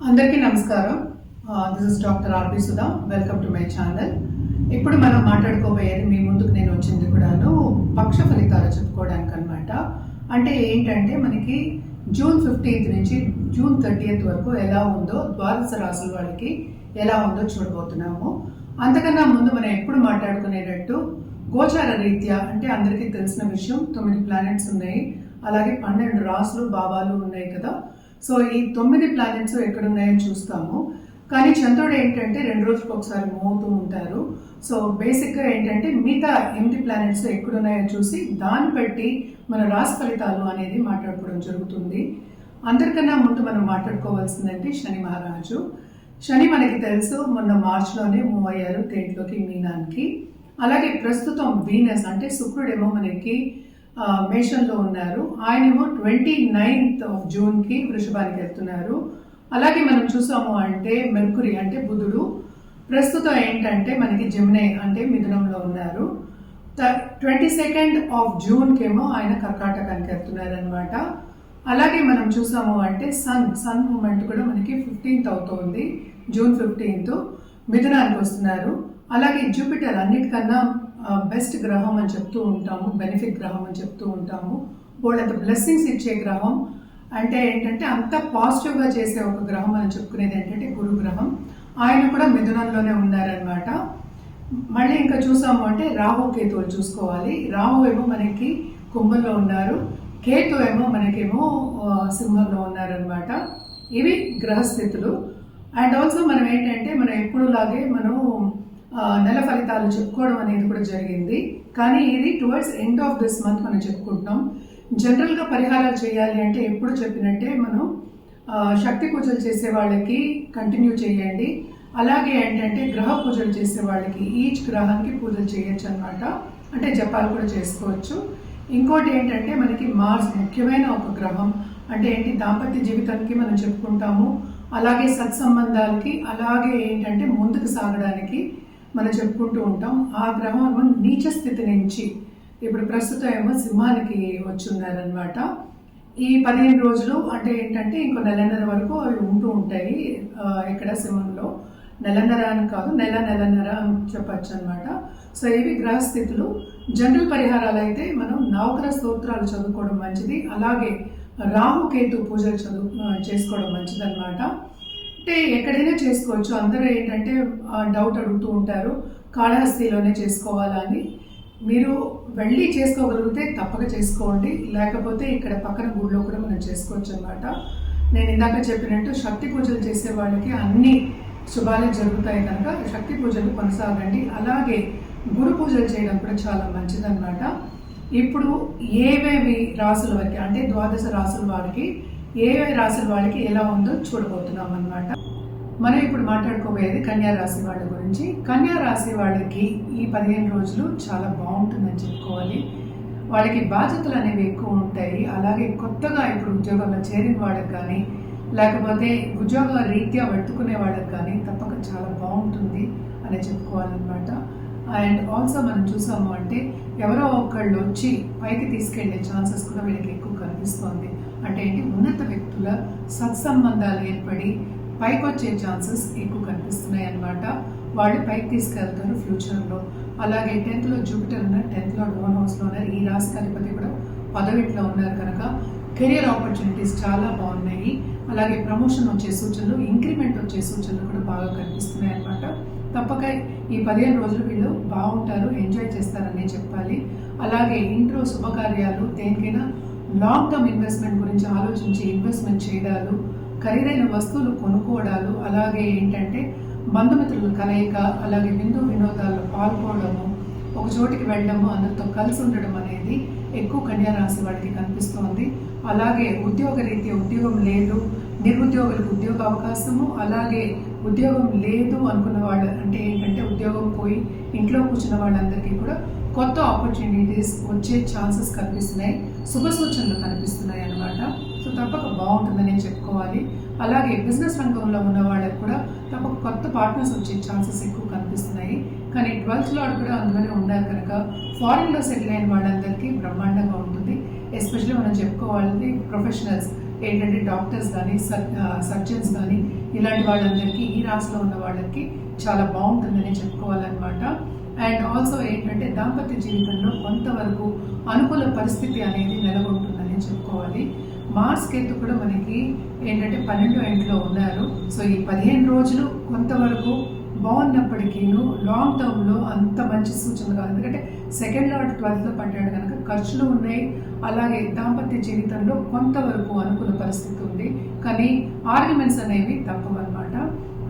అందరికీ నమస్కారం. This is doctor RP Sudha. Welcome to my channel. ఇప్పుడు మనం మాట్లాడుకోబోయేది మీ ముందుకు నేను వచ్చింది కూడాను పక్ష ఫలితాలు చెప్పుకోవడానికి అనమాట. అంటే ఏంటంటే మనకి జూన్ 15th నుంచి జూన్ 30th వరకు ఎలా ఉందో ద్వాదశ రాశుల వాళ్ళకి ఎలా ఉందో చూడబోతున్నాము. అంతకన్నా ముందు మనం ఎప్పుడు మాట్లాడుకునేటట్టు గోచార రీత్యా అంటే అందరికీ తెలిసిన విషయం 9 ప్లానెట్స్ ఉన్నాయి, అలాగే 12 రాసులు భావాలు ఉన్నాయి కదా. సో ఈ 9 ప్లానెట్స్ ఎక్కడున్నాయో చూస్తాము. కానీ చంద్రుడు ఏంటంటే 2 రోజులకు ఒకసారి మూవ్ అవుతూ ఉంటారు. సో బేసిక్గా ఏంటంటే మిగతా 8 ప్లానెట్స్ ఎక్కడున్నాయో చూసి దాన్ని బట్టి మన రాశి ఫలితాలు అనేది మాట్లాడుకోవడం జరుగుతుంది. అందరికన్నా ముందు మనం మాట్లాడుకోవాల్సిందంటే శని మహారాజు. శని మనకి తెలుసు మొన్న మార్చిలోనే మూవ్ అయ్యారు తేట్లోకి మీనానికి. అలాగే ప్రస్తుతం వీనస్ అంటే శుక్రుడేమో మనకి మేషంలో ఉన్నారు. ఆయనేమో 29th జూన్కి వృషభానికి వెళ్తున్నారు. అలాగే మనం చూసాము అంటే మెర్కురీ అంటే బుధుడు ప్రస్తుతం ఏంటంటే మనకి జెమిని అంటే మిథునంలో ఉన్నారు. 22nd జూన్కేమో ఆయన కర్కాటకానికి వెళ్తున్నారు అనమాట. అలాగే మనం చూసాము అంటే సన్ మూమెంట్ కూడా మనకి 15th అవుతుంది, జూన్ 15th మిథునానికి వస్తున్నారు. అలాగే జూపిటర్ అన్నిటికన్నా బెస్ట్ గ్రహం అని చెప్తూ ఉంటాము, బెనిఫిట్ గ్రహం అని చెప్తూ ఉంటాము. వాళ్ళంత బ్లెస్సింగ్స్ ఇచ్చే గ్రహం అంటే ఏంటంటే అంత పాజిటివ్గా చేసే ఒక గ్రహం అని చెప్పుకునేది ఏంటంటే గురు గ్రహం. ఆయన కూడా మిథునంలోనే ఉన్నారనమాట. మళ్ళీ ఇంకా చూసాము అంటే రాహు కేతువులు చూసుకోవాలి. రాహు ఏమో మనకి కుంభంలో ఉన్నారు, కేతు ఏమో మనకేమో సింహంలో ఉన్నారనమాట. ఇవి గ్రహస్థితులు. అండ్ ఆల్సో మనం ఏంటంటే మనం ఎప్పుడులాగే మనం నెల ఫలితాలు చెప్పుకోవడం అనేది కూడా జరిగింది. కానీ ఇది towards end of this month మనం చెప్పుకుంటున్నాం. జనరల్గా పరిహారాలు చేయాలి అంటే ఎప్పుడు చెప్పినట్టే మనం శక్తి పూజలు చేసే వాళ్ళకి కంటిన్యూ చేయండి. అలాగే ఏంటంటే గ్రహ పూజలు చేసే వాళ్ళకి ఈచ్ గ్రహానికి పూజలు చేయొచ్చు అనమాట. అంటే జపాలు కూడా చేసుకోవచ్చు. ఇంకోటి ఏంటంటే మనకి మార్స్ ముఖ్యమైన ఒక గ్రహం. అంటే ఏంటి దాంపత్య జీవితానికి మనం చెప్పుకుంటాము, అలాగే సత్సంబంధాలకి, అలాగే ఏంటంటే ముందుకు సాగడానికి మనం చెప్పుకుంటూ ఉంటాం. ఆ గ్రహం నీచ స్థితి నుంచి ఇప్పుడు ప్రస్తుతం ఏమో సింహానికి వచ్చి ఉన్నారనమాట. ఈ 15 రోజులు అంటే ఏంటంటే ఇంకో నెలన్నర వరకు అవి ఉంటూ ఉంటాయి ఇక్కడ సింహంలో. నెలన్నర అని కాదు, నెలన్నర అని చెప్పచ్చు అనమాట. సో ఇవి గ్రహస్థితులు. జనరల్ పరిహారాలు అయితే మనం నవగ్రహ స్తోత్రాలు చదువుకోవడం మంచిది. అలాగే రాహుకేతు పూజలు చేసుకోవడం మంచిది అనమాట. అంటే ఎక్కడైనా చేసుకోవచ్చు. అందరూ ఏంటంటే డౌట్ అడుగుతూ ఉంటారు కాళహస్తిలోనే చేసుకోవాలా అని. మీరు వెళ్ళి చేసుకోగలిగితే తప్పక చేసుకోండి, లేకపోతే ఇక్కడ పక్కన గుడిలో కూడా మనం చేసుకోవచ్చు అనమాట. నేను ఇందాక చెప్పినట్టు శక్తి పూజలు చేసే వాళ్ళకి అన్ని శుభాలే జరుగుతాయి కనుక శక్తి పూజలు కొనసాగండి. అలాగే గురు పూజలు చేయడం కూడా చాలా మంచిదన్నమాట. ఇప్పుడు ఏవేవి రాసుల వారికి అంటే ద్వాదశ రాసుల వారికి ఏవే రాసుల వాళ్ళకి ఎలా ఉందో చూడబోతున్నాం అనమాట. మనం ఇప్పుడు మాట్లాడుకోబోయేది కన్యా రాశి వాళ్ళ గురించి. కన్యా రాశి వాళ్ళకి ఈ 15 రోజులు చాలా బాగుంటుందని చెప్పుకోవాలి. వాళ్ళకి బాధ్యతలు అనేవి ఎక్కువ ఉంటాయి. అలాగే కొత్తగా ఇప్పుడు ఉద్యోగంలో చేరిన వాళ్ళకి కానీ, లేకపోతే ఉద్యోగ రీత్యా పెట్టుకునే వాళ్ళకి కానీ తప్పక చాలా బాగుంటుంది అని చెప్పుకోవాలన్నమాట. అండ్ ఆల్సో మనం చూసాము అంటే ఎవరో ఒకళ్ళు వచ్చి పైకి తీసుకెళ్లే ఛాన్సెస్ కూడా వీళ్ళకి ఎక్కువ కనిపిస్తోంది. అంటే ఏంటి ఉన్నత వ్యక్తుల సత్సంబంధాలు ఏర్పడి పైకి వచ్చే ఛాన్సెస్ ఎక్కువ కనిపిస్తున్నాయి అన్నమాట. వాళ్ళు పైకి తీసుకెళ్తారు ఫ్యూచర్లో. అలాగే 10th జూపిటర్ ఉన్నారు, 10th ఓన్ హౌస్లో ఉన్నారు. ఈ రాశి అధిపతి కూడా 10th ఉన్నారు కనుక కెరియర్ ఆపర్చునిటీస్ చాలా బాగున్నాయి. అలాగే ప్రమోషన్ వచ్చే సూచనలు, ఇంక్రిమెంట్ వచ్చే సూచనలు కూడా బాగా కనిపిస్తున్నాయి అన్నమాట. తప్పక ఈ 15 రోజులు వీళ్ళు బాగుంటారు, ఎంజాయ్ చేస్తారని చెప్పాలి. అలాగే ఇంట్లో శుభకార్యాలు, దేనికైనా లాంగ్ టర్మ్ ఇన్వెస్ట్మెంట్ గురించి ఆలోచించి ఇన్వెస్ట్మెంట్ చేయడాలు, ఖరీదైన వస్తువులు కొనుక్కోవడాలు, అలాగే ఏంటంటే బంధుమిత్రుల కలయిక, అలాగే విందు వినోదాల్లో పాల్గొనడము, ఒక చోటికి వెళ్ళడము, అందరితో కలిసి ఉండడం అనేది ఎక్కువ కన్యా రాశి వాటికి కనిపిస్తోంది. అలాగే ఉద్యోగ రీత్యా ఉద్యోగం లేదు, నిరుద్యోగులకు ఉద్యోగ అవకాశము, అలాగే ఉద్యోగం లేదు అనుకున్న వాళ్ళు అంటే ఏంటంటే ఉద్యోగం పోయి ఇంట్లో కూర్చున్న వాళ్ళందరికీ కూడా కొత్త ఆపర్చునిటీస్ వచ్చే ఛాన్సెస్ కనిపిస్తున్నాయి, శుభ సూచనలు కనిపిస్తున్నాయి అన్నమాట. సో తప్పక బాగుంటుందని చెప్పుకోవాలి. అలాగే బిజినెస్ రంగంలో ఉన్న వాళ్ళకి కూడా తప్పక కొత్త పార్ట్నర్స్ వచ్చే ఛాన్సెస్ ఎక్కువ కనిపిస్తున్నాయి. కానీ 12th కూడా అందులోనే ఉన్నారు కనుక ఫారిన్లో సెటిల్ అయిన వాళ్ళందరికీ బ్రహ్మాండంగా ఉంటుంది. ఎస్పెషల్లీ మనం చెప్పుకోవాలి ప్రొఫెషనల్స్ ఏంటంటే డాక్టర్స్ కానీ సర్జన్స్ కానీ ఇలాంటి వాళ్ళందరికీ ఈ రాశిలో ఉన్న వాళ్ళకి చాలా బాగుంటుందని చెప్పుకోవాలన్నమాట. అండ్ ఆల్సో ఏంటంటే దాంపత్య జీవితంలో కొంతవరకు అనుకూల పరిస్థితి అనేది నెలకొంటుందని చెప్పుకోవాలి. మార్స్ కేతు కూడా మనకి ఏంటంటే 12వ ఇంట్లో ఉన్నారు. సో ఈ 15 రోజులు కొంతవరకు బాగున్నప్పటికీ లాంగ్ టర్మ్లో అంత మంచి సూచన కాదు. ఎందుకంటే సెకండ్ లార్డ్ 12th పడ్డాడు కనుక ఖర్చులు ఉన్నాయి. అలాగే దాంపత్య జీవితంలో కొంతవరకు అనుకూల పరిస్థితి ఉంది, కానీ ఆర్గ్యుమెంట్స్ అనేవి తప్పవన్నమాట.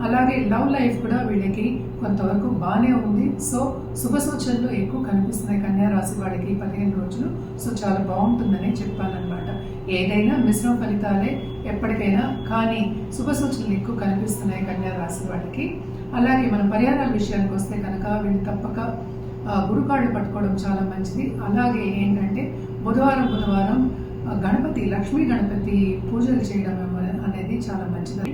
అలాగే లవ్ లైఫ్ కూడా వీళ్ళకి కొంతవరకు బాగానే ఉంది. సో శుభ సూచనలు ఎక్కువ కనిపిస్తున్నాయి కన్యా రాశి వాళ్ళకి 15 రోజులు. సో చాలా బాగుంటుందని చెప్పాలన్నమాట. ఏదైనా మిశ్రమ ఫలితాలే ఎప్పటికైనా, కానీ శుభ సూచనలు ఎక్కువ కనిపిస్తున్నాయి కన్యా రాశి వాళ్ళకి. అలాగే మన పరిహారాల విషయానికి వస్తే కనుక వీళ్ళు తప్పక గురుకాళ్ళు పట్టుకోవడం చాలా మంచిది. అలాగే ఏంటంటే బుధవారం గణపతి, లక్ష్మీ గణపతి పూజలు చేయడం అనేది చాలా మంచిది.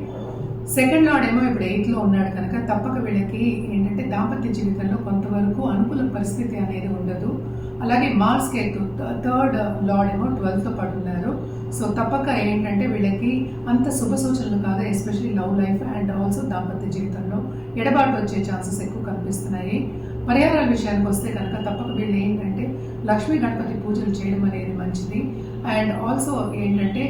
సెకండ్ లార్డ్ ఏమో ఇప్పుడు 8th ఉన్నాడు కనుక తప్పక వీళ్ళకి ఏంటంటే దాంపత్య జీవితంలో కొంతవరకు అనుకూల పరిస్థితి అనేది ఉండదు. అలాగే మార్స్ కేతు 3rd లార్డ్ ఏమో 12th పడుతున్నారు. సో తప్పక ఏంటంటే వీళ్ళకి అంత శుభ సూచనలు కాదు, especially love life and also దాంపత్య జీవితంలో ఎడబాటు వచ్చే ఛాన్సెస్ ఎక్కువ కనిపిస్తున్నాయి. పరిహారాల విషయానికి వస్తే కనుక తప్పక వీళ్ళు ఏంటంటే లక్ష్మీ గణపతి పూజలు చేయడం అనేది మంచిది. అండ్ ఆల్సో ఏంటంటే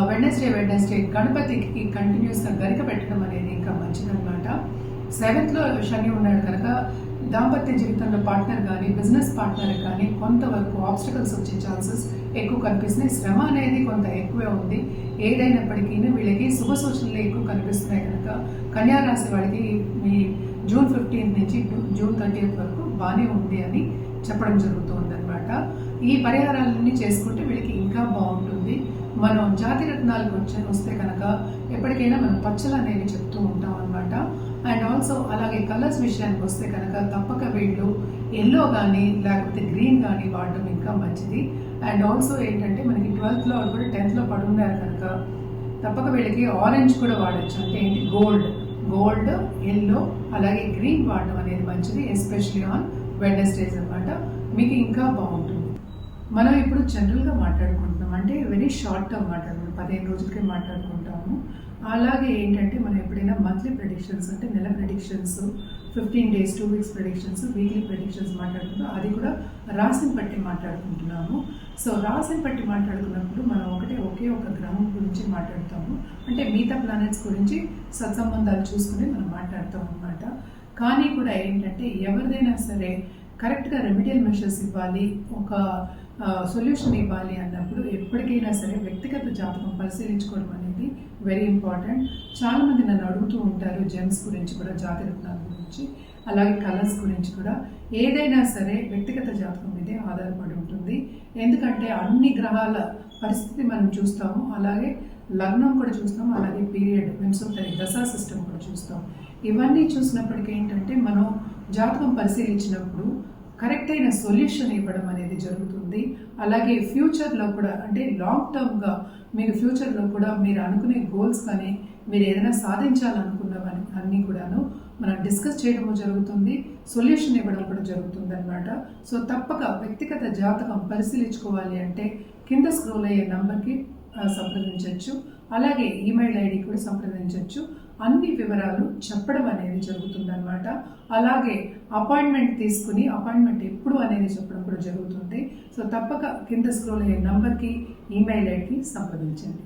వెడ్నెస్డే గణపతికి కంటిన్యూస్గా గరిక పెట్టడం అనేది ఇంకా మంచిదన్నమాట. 7th శని ఉన్నాడు కనుక దాంపత్య జీవితంలో పార్ట్నర్ కానీ బిజినెస్ పార్ట్నర్ కానీ కొంతవరకు ఆబ్స్టికల్స్ వచ్చే ఛాన్సెస్ ఎక్కువ కనిపిస్తున్నాయి. శ్రమ అనేది కొంత ఎక్కువే ఉంది. ఏదైనప్పటికీ వీళ్ళకి శుభ సూచనలు ఎక్కువ కనిపిస్తున్నాయి కనుక కన్యా రాశి వాళ్ళకి మీ జూన్ 15th నుంచి జూన్ 30th వరకు బాగానే ఉంది అని చెప్పడం జరుగుతుంది అనమాట. ఈ పరిహారాలన్నీ చేసుకుంటే వీళ్ళకి ఇంకా బాగుంటుంది. మనం జాతి రత్నాలకు వస్తే కనుక ఎప్పటికైనా మనం పచ్చలు అనేవి చెప్తూ ఉంటాం అనమాట. అండ్ ఆల్సో అలాగే కలర్స్ విషయానికి వస్తే కనుక తప్పక వీళ్ళు ఎల్లో కానీ లేకపోతే గ్రీన్ కానీ వాడడం ఇంకా మంచిది. అండ్ ఆల్సో ఏంటంటే మనకి 12th కూడా 10th పడున్నారు కనుక తప్పక వీళ్ళకి ఆరెంజ్ కూడా వాడచ్చు. అంటే ఏంటి గోల్డ్, ఎల్లో అలాగే గ్రీన్ వాడడం అనేది మంచిది, ఎస్పెషలీ ఆన్ వెడ్నెస్డేస్ అనమాట. మీకు ఇంకా బాగుంటుంది. మనం ఇప్పుడు జనరల్గా మాట్లాడుకుంటున్నాం, అంటే వెరీ షార్ట్ టర్మ్ మాట్లాడుకుంటాం, 15 రోజులకే మాట్లాడుకుంటాము. అలాగే ఏంటంటే మనం ఎప్పుడైనా మంత్లీ ప్రెడిక్షన్స్ అంటే నెల predictions, 15 days 2 weeks predictions, weekly predictions మాట్లాడుకుంటాం. అది కూడా రాశిని బట్టి మాట్లాడుకుంటున్నాము. సో రాశిని బట్టి మాట్లాడుకున్నప్పుడు మనం ఒకే ఒక గ్రహం గురించి మాట్లాడతాము. అంటే మిగతా ప్లానెట్స్ గురించి సత్సంబంధాలు చూసుకుని మనం మాట్లాడతాం అనమాట. కానీ కూడా ఏంటంటే ఎవరిదైనా సరే కరెక్ట్గా రెమిడియల్ మెషర్స్ ఇవ్వాలి, ఒక సొల్యూషన్ ఇవ్వాలి అన్నప్పుడు ఎప్పటికైనా సరే వ్యక్తిగత జాతకం పరిశీలించుకోవడం అనేది వెరీ ఇంపార్టెంట్. చాలామంది నన్ను అడుగుతూ ఉంటారు జెమ్స్ గురించి కూడా, జాతిరత్నాల గురించి, అలాగే కలర్స్ గురించి కూడా. ఏదైనా సరే వ్యక్తిగత జాతకం మీదే ఆధారపడి ఉంటుంది. ఎందుకంటే అన్ని గ్రహాల పరిస్థితి మనం చూస్తాము, అలాగే లగ్నం కూడా చూస్తాము, అలాగే పీరియడ్ వింశోత్తరి దశా సిస్టమ్ కూడా చూస్తాం. ఇవన్నీ చూసినప్పటికీ ఏంటంటే మనం జాతకం పరిశీలించినప్పుడు కరెక్ట్ అయిన సొల్యూషన్ ఇవ్వడం అనేది జరుగుతుంది. అలాగే ఫ్యూచర్లో కూడా అంటే లాంగ్ టర్మ్గా మీకు ఫ్యూచర్లో కూడా మీరు అనుకునే గోల్స్ కానీ మీరు ఏదైనా సాధించాలనుకున్నవని అన్నీ కూడాను మనం డిస్కస్ చేయడము జరుగుతుంది, సొల్యూషన్ ఇవ్వడం కూడా జరుగుతుంది అనమాట. సో తప్పక వ్యక్తిగత జాతకం పరిశీలించుకోవాలి అంటే కింద స్క్రోల్ అయ్యే నంబర్కి సంప్రదించవచ్చు, అలాగే ఈమెయిల్ ఐడి కూడా సంప్రదించవచ్చు. అన్ని వివరాలు చెప్పడం అనేది జరుగుతుందన్నమాట. అలాగే అపాయింట్మెంట్ తీసుకుని అపాయింట్మెంట్ ఎప్పుడు అనేది చెప్పడం కూడా జరుగుతుంది. సో తప్పక కింద స్క్రోల్ అయ్యే నంబర్కి ఈమెయిల్ ఐడికి సంప్రదించండి.